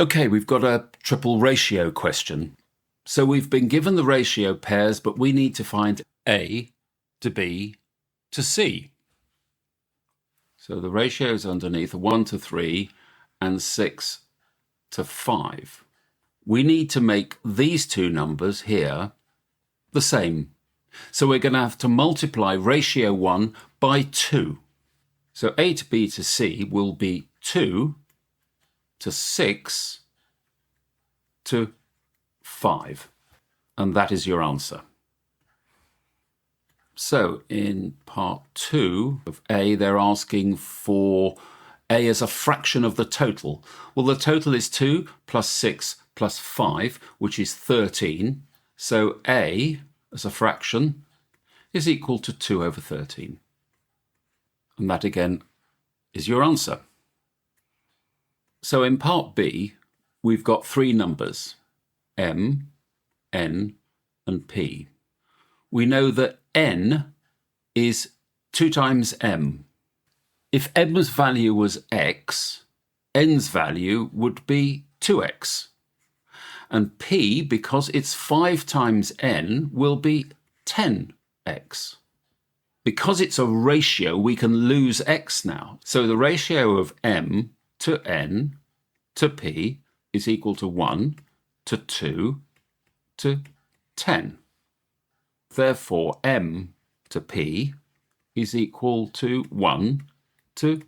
Okay, we've got a triple ratio question. So we've been given the ratio pairs, but we need to find A to B to C. So the ratios underneath are 1 to 3 and 6 to 5. We need to make these two numbers here the same. So we're going to have to multiply ratio 1 by 2. So A to B to C will be 2 to 6 to 5. And that is your answer. So in part 2 of A, they're asking for A as a fraction of the total. Well, the total is 2 plus 6 plus 5, which is 13. So A as a fraction is equal to 2 over 13. And that again is your answer. So in part B, we've got three numbers, M, N, and P. We know that N is 2 times M. If M's value was X, N's value would be 2X. And P, because it's 5 times N, will be 10X. Because it's a ratio, we can lose X now. So the ratio of M to N to P is equal to 1 to 2 to 10. Therefore, M to P is equal to 1 to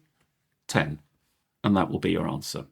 10. And that will be your answer.